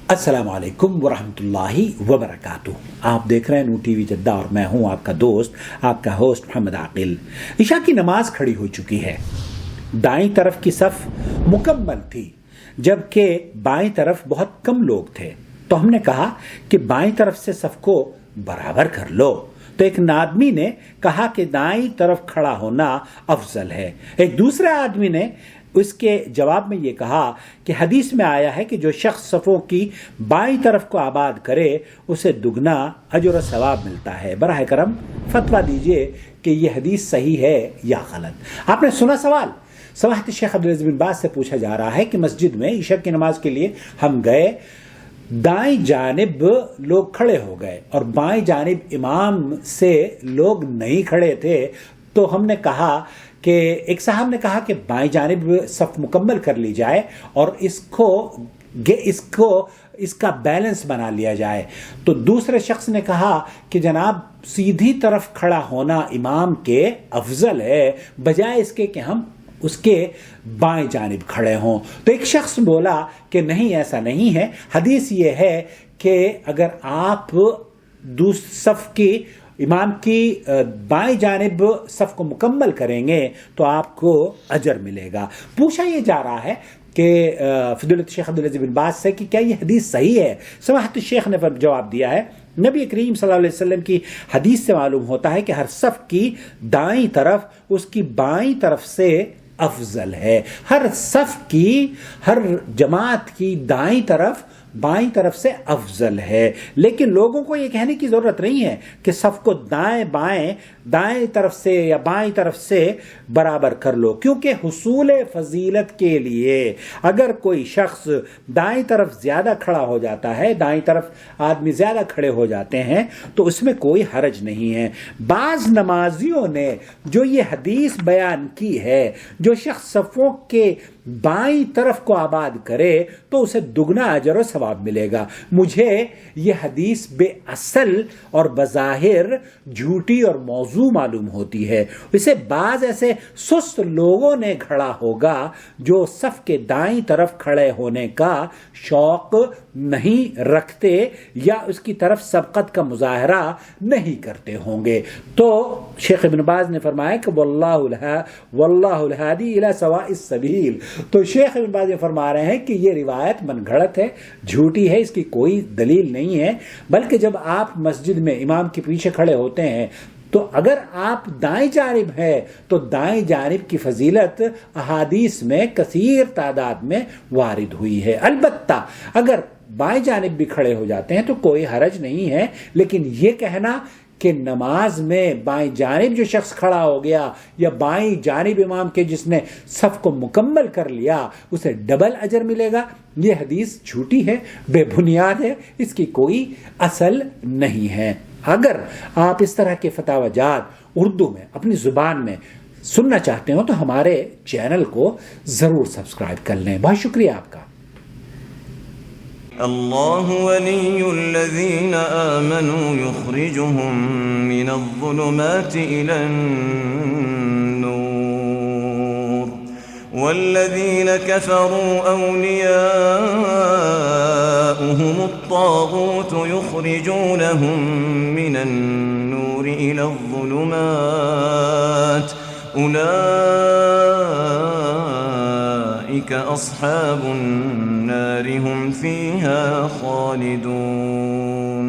السلام علیکم ورحمۃ اللہ وبرکاتہ. آپ دیکھ رہے ہیں نور ٹی وی جدہ اور میں ہوں آپ کا دوست، آپ کا ہوسٹ محمد عاقل. عشاء کی نماز کھڑی ہو چکی ہے. دائیں طرف کی صف مکمل تھی جبکہ بائیں طرف بہت کم لوگ تھے، تو ہم نے کہا کہ بائیں طرف سے صف کو برابر کر لو. تو ایک آدمی نے کہا کہ دائیں طرف کھڑا ہونا افضل ہے. ایک دوسرے آدمی نے اس کے جواب میں یہ کہا کہ حدیث میں آیا ہے کہ جو شخص صفوں کی بائیں طرف کو آباد کرے اسے دگنا اجر و ثواب ملتا ہے. براہ کرم فتویٰ دیجئے کہ یہ حدیث صحیح ہے یا غلط. آپ نے سنا سوال؟ سماحت شیخ عبدالعزیز بن باز سے پوچھا جا رہا ہے کہ مسجد میں عشاء کی نماز کے لیے ہم گئے، دائیں جانب لوگ کھڑے ہو گئے اور بائیں جانب امام سے لوگ نہیں کھڑے تھے. تو ہم نے کہا کہ ایک صاحب نے کہا کہ بائیں جانب صف مکمل کر لی جائے اور اس کا بیلنس بنا لیا جائے. تو دوسرے شخص نے کہا کہ جناب سیدھی طرف کھڑا ہونا امام کے افضل ہے بجائے اس کے کہ ہم اس کے بائیں جانب کھڑے ہوں. تو ایک شخص بولا کہ نہیں، ایسا نہیں ہے. حدیث یہ ہے کہ اگر آپ صف کی امام کی بائیں جانب صف کو مکمل کریں گے تو آپ کو اجر ملے گا. پوچھا یہ جا رہا ہے کہ فضیلت شیخ عبدالعزیز بن باز سے کہ کیا یہ حدیث صحیح ہے؟ سماحت الشیخ نے جواب دیا ہے، نبی کریم صلی اللہ علیہ وسلم کی حدیث سے معلوم ہوتا ہے کہ ہر صف کی دائیں طرف اس کی بائیں طرف سے افضل ہے. ہر صف کی، ہر جماعت کی دائیں طرف بائیں طرف سے افضل ہے. لیکن لوگوں کو یہ کہنے کی ضرورت نہیں ہے کہ صف کو دائیں طرف سے یا بائیں طرف سے برابر کر لو، کیونکہ حصول فضیلت کے لیے اگر کوئی شخص دائیں طرف زیادہ کھڑا ہو جاتا ہے، دائیں طرف آدمی زیادہ کھڑے ہو جاتے ہیں تو اس میں کوئی حرج نہیں ہے. بعض نمازیوں نے جو یہ حدیث بیان کی ہے، جو شخص صفوں کے بائیں طرف کو آباد کرے تو اسے دگنا اجر و ثواب ملے گا. مجھے یہ حدیث بے اصل اور بظاہر جھوٹی اور موضوع معلوم ہوتی ہے. اسے بعض ایسے سست لوگوں نے گھڑا ہوگا جو صف کے دائیں طرف کھڑے ہونے کا شوق نہیں رکھتے یا اس کی طرف سبقت کا مظاہرہ نہیں کرتے ہوں گے. تو شیخ ابن باز نے فرمایا کہ واللہ الہادی الی سواء السبیل. تو شیخ ابن باز یہ فرما رہے ہیں کہ یہ روایت من گھڑت ہے، جھوٹی ہے، اس کی کوئی دلیل نہیں ہے. بلکہ جب آپ مسجد میں امام کے پیچھے کھڑے ہوتے ہیں تو اگر آپ دائیں جانب ہے تو دائیں جانب کی فضیلت احادیث میں کثیر تعداد میں وارد ہوئی ہے. البتہ اگر بائیں جانب بھی کھڑے ہو جاتے ہیں تو کوئی حرج نہیں ہے. لیکن یہ کہنا کہ نماز میں بائیں جانب جو شخص کھڑا ہو گیا یا بائیں جانب امام کے جس نے صف کو مکمل کر لیا اسے ڈبل اجر ملے گا، یہ حدیث جھوٹی ہے، بے بنیاد ہے، اس کی کوئی اصل نہیں ہے. اگر آپ اس طرح کے فتاوی جات اردو میں اپنی زبان میں سننا چاہتے ہو تو ہمارے چینل کو ضرور سبسکرائب کر لیں. بہت شکریہ آپ کا. اللہ ولی الذین آمنوا یخرجهم من الظلمات إلى النور والذین كفروا أولیاؤهم الطاغوت یخرجونهم من النور إلى الظلمات أولئك أصحاب النار هم فيها خالدون.